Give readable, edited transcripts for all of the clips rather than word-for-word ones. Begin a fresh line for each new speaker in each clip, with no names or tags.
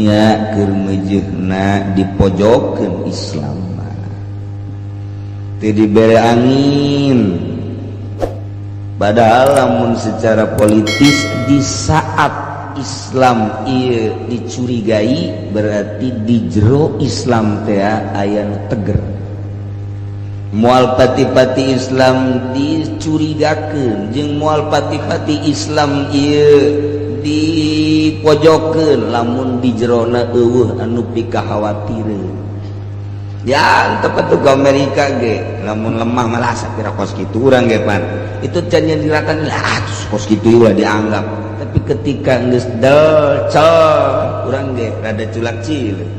nya keur meujeuhna dipojokeun Islam teu dibere angin. Padahal lamun secara politis di saat Islam ieu dicurigai berarti di jero Islam teh aya nu teger. Moal pati-pati Islam dicurigakeun jeung moal pati-pati Islam ieu dipojokeun lamun di jerona eueuh anu pikahawatireun. Ya tepat tuh ke Amerika ge lamun lemah malah sapira kos kitu urang ge pan itu can diratan kos kitu lah dianggap, tapi ketika geus delcel urang ge rada culak cileuk.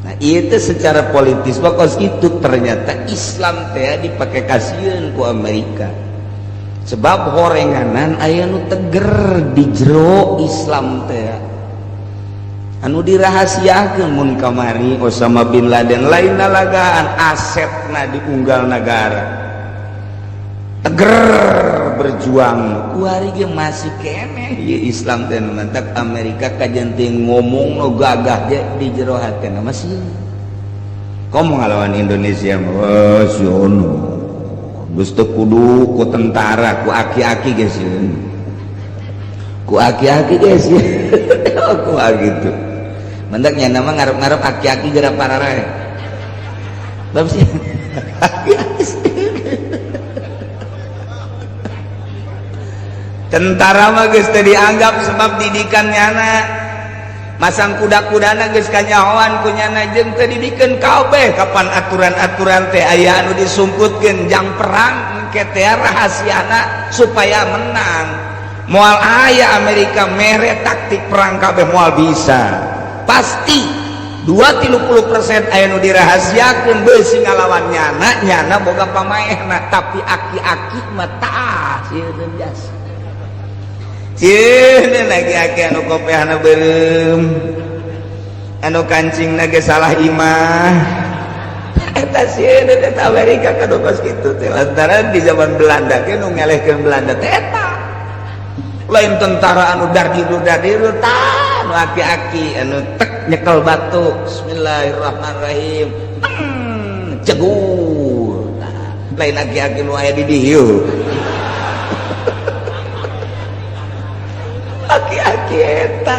Nah itu secara politis kos kitu ternyata Islam teh dipake kasieun ku Amerika sebab horenganan aya nu teger di jero Islam teh anu dirahasiakeun mun kamari Osama bin Laden lain nalagaan asetna diunggal negara teger berjuang kuari ge masih keneh ieu Islam teh mantap. Amerika kajen teh ngomong no gagah ge di jero hatena masih komo ngalawan Indonesia mah siono geus teu kudu ku tentara ku aki-aki geus ku aki-aki geus ku gitu mendaknya nama ngarep-ngarep aki-aki geura pararae bab sih tentara mah geus teu dianggap sebab didikannyana masang kuda-kudana geus kanyahoan kunyana jeung teu didikeun kabeh kapan aturan-aturan teh aya anu disumputkeun jang perang engke teh rahasiana supaya menang. Moal aya Amerika mere taktik perang kabeh moal bisa pasti 2-30% aya nu dirahasiakeun beusi ngalawan nyana boga pamaehna tapi aki-aki mah tah sieun jas cieun aki-aki anu kopehna beureum anu kancingna ge salah imah eta sieun eta Amerika kadu kos kitu teh lantaran di zaman Belanda ge nu ngelehkeun Belanda teh eta lain tentara anu dardiru tah anu aki-aki anu tek nyekel batu bismillahirrahmanirrahim cegur nah, lain aki-aki nu aya di dieu aki-aki eta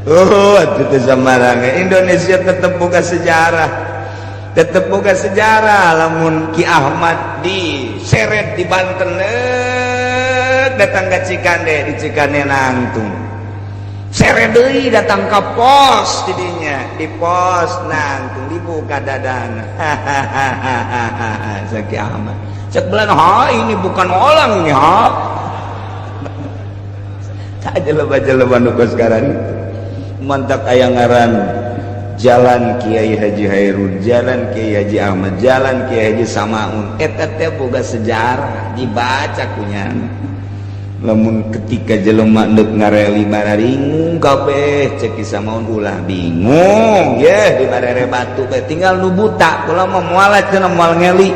atuh teh samarang Indonesia tetep boga sejarah lamun Ki Ahmad diseret di Banten datang ke Cikande di Cikande nangtung seret deui datang ke pos tidinya di pos nangtung dibuka dadana Ki Ahmad cek belan ini bukan orang ini tak jeleba-jeleba nu sekarang mantap aya ngaran Jalan Kiai Haji Hairun, Jalan Kiai Haji Ahmad, Jalan Kiai Haji Samaun eta teh boga sejarah dibaca kunyana. Lamun ketika jelema neuk ngareli bararingung kabeh cek Samaun ulah bingung ye di barere batu teh tinggal nu buta kula mah moal cenah moal ngeli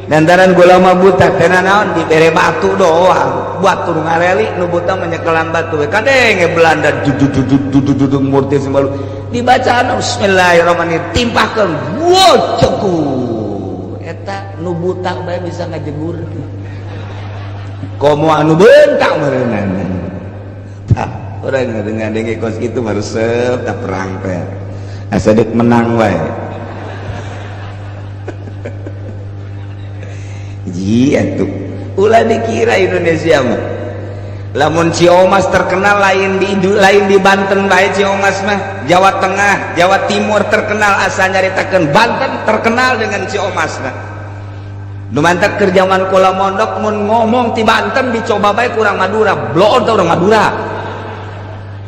dantaran kula mah buta teh naon di bere batu doang buat tur ngareli nu buta menyekelan batu kadenge Belanda duduk murti sembalu dibacaan bismillahirrahmanirrahim timpahkeun wo cekur eta nu buta bae bisa ngajegur komo anu bentak mereunana tah urang ngadenge kos kitu baru sep tak perang teh asa deuk menang wae ji atuh ulah dikira Indonesia mah lamun Ciomas terkenal lain di Banten bae Ciomas mah Jawa Tengah Jawa Timur terkenal asa nyaritakeun Banten terkenal dengan Ciomas mah nu mantap keur zaman kula mondok mun ngomong ti Banten dicoba bae kurang Madura bloon teh urang Madura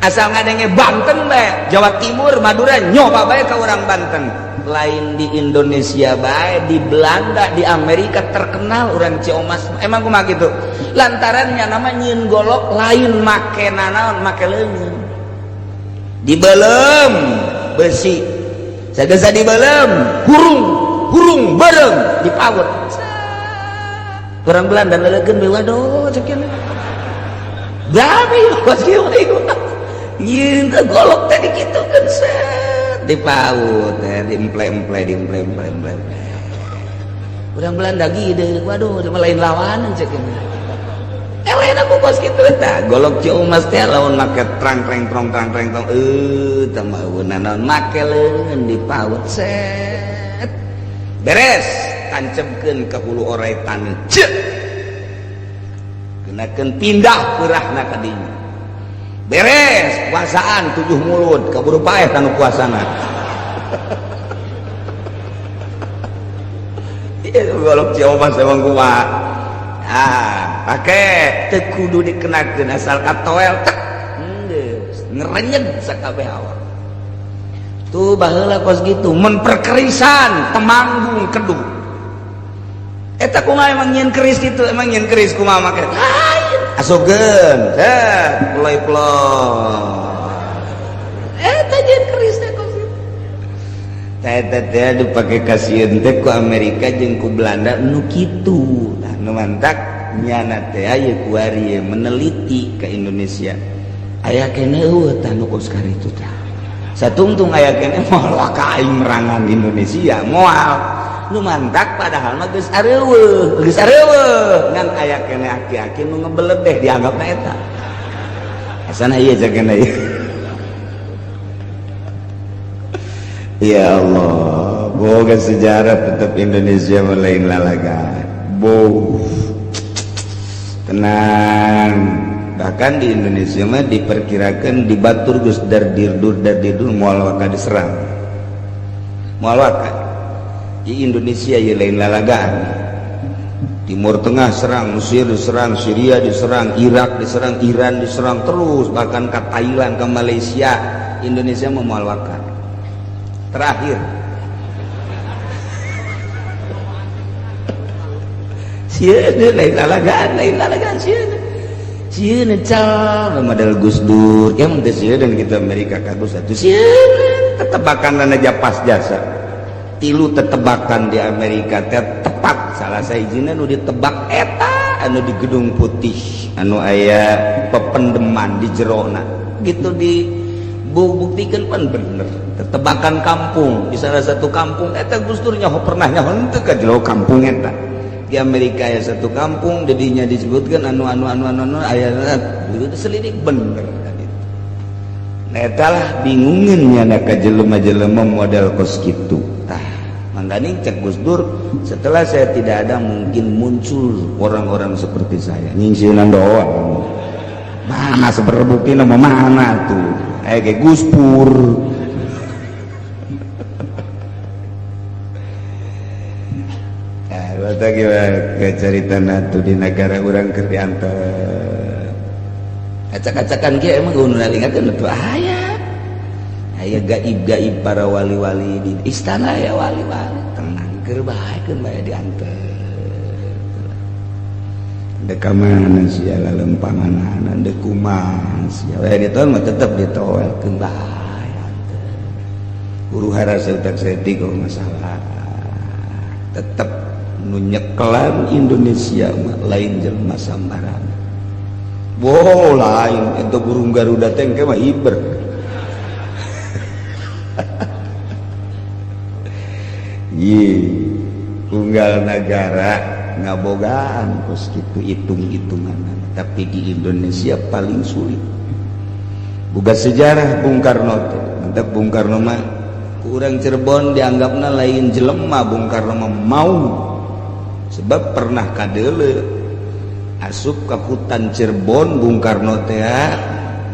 asal ngadenge Banten bae Jawa Timur Madura nyoba bae ka urang Banten lain di Indonesia bae di Belanda di Amerika terkenal urang Ciomas emang kumaha kitu lantaran nya nama nyieun golok lain make nanaon make leungeun dibeulem besi sagesa dibeulem hurung bareng dipaut orang Belanda nalekeun waduh cekeun Dabi kos kieu Yeun golok tadi gitu kan set dipaut diemple-emple. Urang Belanda gede, waduh cuma lain lawanan cek ini. Lain aku kos gitu tah golok Ceu Mas teh lawan make trang-trang tong tah meueun naon make leungeun dipaut set. Beres tancemkeun ka hulu oray taneuh. Ceuk. Kenakeun pindah peurahna ka dinya. Beres puasaan 7 mulut kaburu paeh kanu puasana. Ieu golok Ceu Mas emang kumaha. Pake teu kudu dikenakeun asal katoel tek geus ngerenyeg sakabeh awak. Tuh baheula kos gitu mun perkerisan temanggung kedung. Eta kumaha emang nyeun keris kitu emang nyeun keris kumaha make? Asugeun, set ploy-ploy. Eta nyeun keris teh kos kitu. Eta teh dipake kasieun teh ku Amerika jeung ku Belanda nu kitu. Tah nu mantak nyana teh aya kuari meneliti ke Indonesia. Aya keneh eueuh tah nu kos karitu tah. Satungtung aya keneh moal ka aing merangan Indonesia moal. Nu mantak padahal mah geus areueuh ngan aya keneh aki-aki nu ngebeledeh dianggapna eta. Asana ieu jakeuna ieu. Ya Allah, boga sejarah tetap Indonesia lain lalagan. Tenang. Bahkan di Indonesia mah diperkirakan dibatur geus dardirdur moal waka diserang. Moal waka. Di Indonesia ieu lain lalagaan. Timur Tengah serang, Mesir diserang, Syria diserang, Irak diserang, Iran diserang terus bahkan ke Thailand, ke Malaysia. Indonesia mau moal waka. Terakhir sieun lain lalagaan sieun cal model Gus Dur ya mun teh sieun kita Amerika kagus atuh sieun tetebakan aja pas jasa tilu tetebakan di Amerika teh tepat salah sahijina nu ditebak eta anu di Gedung Putih anu aya pependeman di jerona gitu di buktikan pan bener tetebakan kampung di salah satu kampung eta Gus Dur nyaho pernah nyaho teu ka jero kampung eta di Amerika aya satu kampung dedinya disebutkan anu aya itu selidik bener gitu. Nah eta lah bingungeun nya ka jelema-jelema model kos kitu tah mangganing cek Gus Dur setelah saya tidak ada mungkin muncul orang-orang seperti saya nyingsieunan doang mana seberbuktina mana tuh kayak Gus Pur. Nah, gimana cerita tuh di negara orang keur diantar. Acak-acakan ge emang kudu ngalingakeun tuh aya gaib-gaib para wali-wali di istana ya wali-wali tenang keur bae keur bae diantar. Deka mana sia lempanganan dek kumaha sia we ditol mah tetep ditoelkeun bae anteun guru harasa utak setik kok masalah tetep nu nyekelan Indonesia mah lain jelema sambaran lain eta burung Garuda teh engke mah hiber tunggal negara ngabogaan kos kitu hitung-hitungan tapi di Indonesia paling sulit boga sejarah Bung Karno teh mantap Bung Karno mah urang Cirebon dianggapna lain jelema Bung Karno mah mau sebab pernah kadeule asup ke hutan Cirebon Bung Karno teh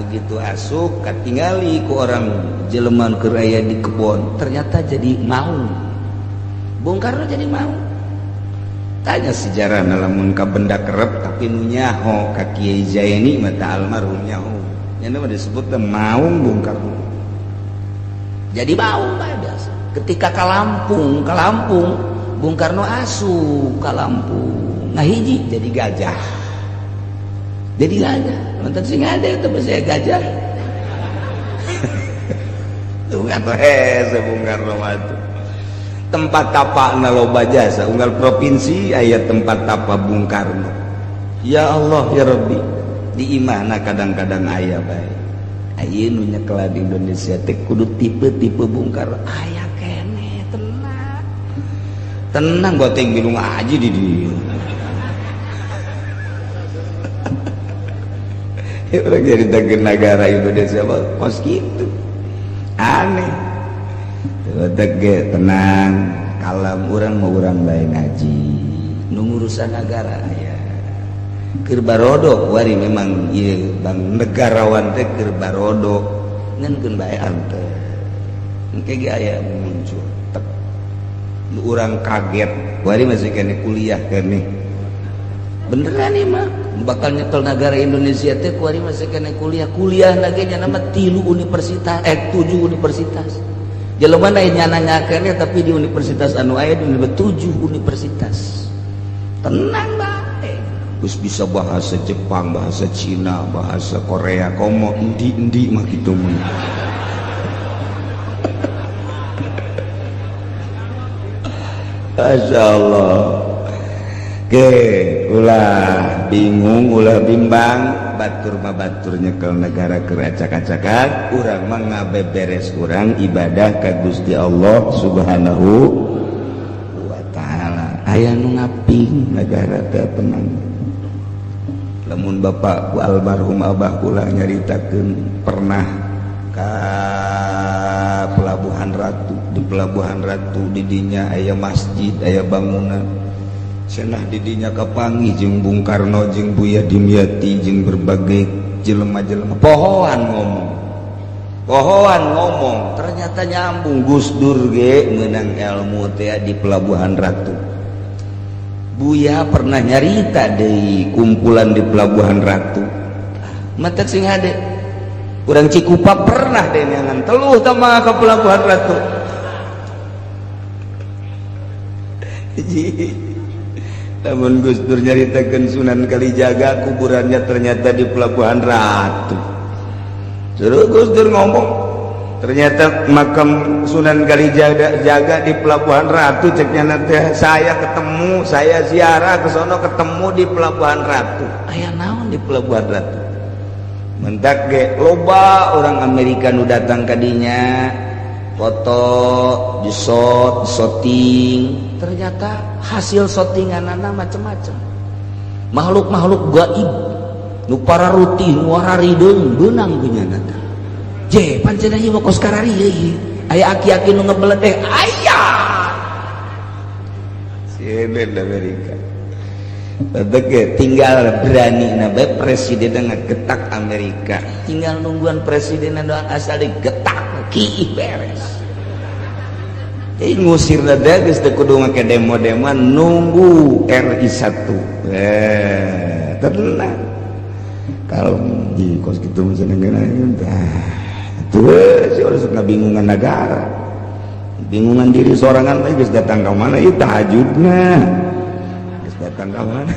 begitu asup katingali ku orang jelema keur aya di kebon ternyata jadi mau Bung Karno jadi mau tanya sejarah lamun ka benda kerep tapi nu nyaho ka Kiai Zaini mata almarhum nyaho nya mah disebut maung Bung Karno jadi maung bae biasa ketika ka Lampung Bung Karno asup ka Lampung ngahiji jadi gajah nonton sing ada itu bahasa gajah tuh ngato Bung Karno mah tempat tapana loba jasa unggal provinsi aya tempat tapa Bung Karno ya Allah ya Rabbi di imana kadang-kadang aya bae ayeuna nu nyekel di Indonesia teh kudu tipe-tipe Bung Karno aya keneh tenang goteng bilu ngaji di dieu orang jadi negara Indonesia kos gitu aneh tenang kalem orang mau orang bae ngaji nu ngurusan negara ya keur barodo wari memang ieu bang negarawan teh keur barodo ngeunkeun bae anteu engke ge aya muncul tek nu urang kaget wari masih kene kuliah kene beneran ieu mah bakal nyetel negara Indonesia teh wari masih kene kuliah lagi nya nama 3 universitas 7 universitas jelema na nyananyakeun tapi di universitas anu aya di 7 universitas tenang bae geus bisa bahasa Jepang bahasa Cina bahasa Korea komo endi mah kitu mah masyaallah ke ulah bingung ulah bimbang batur mah batur nyekel negara keur acak-acakan urang mah ngabeberes urang ibadah ka Gusti Allah Subhanahu wa taala aya nu ngaping negara teh tenang lamun bapak ku almarhum abah kula nyaritakeun pernah ka Pelabuhan Ratu di Pelabuhan Ratu di dinya aya masjid aya bangunan cenah didinya kapanggih jeung Bung Karno jeung Buya Dimyati jeung berbagai jelema-jelema pohoan ngomong ternyata nyambung Gus Dur ge meunang ilmu teh di Pelabuhan Ratu Buya pernah nyarita deui kumpulan di Pelabuhan Ratu matak sing hade urang Cikupa pernah deh nyangan teluh tama ke Pelabuhan Ratu namun Gus Dur nyaritakeun Sunan Kalijaga kuburannya ternyata di Pelabuhan Ratu terus Gus Dur ngomong ternyata makam Sunan Kalijaga di Pelabuhan Ratu ceknya nanti saya ziarah ke sono ketemu di Pelabuhan Ratu aya naon di Pelabuhan Ratu mentak ge loba orang Amerika nu datang ka dinya foto di shooting ternyata hasil shootinganana macam-macam makhluk-makhluk gaib nu pararuti nu wararideung beunang punyana je pancen ieu mah kos karari ieu aya aki-aki nu ngebeled aya CNN Amerika Tadeke tinggal berani nabe presiden ngegetak Amerika tinggal nungguan presiden doang asal digetak kiih beres jadi ngusir nada geus teu kudu ngake demo-demoan nunggu RI 1 tenang kalau di kos kitu mah cenah tuh si urang sok ngabingungan negara bingungan diri sorangan mah geus datang ka mana ieu tahajudna datang ka mana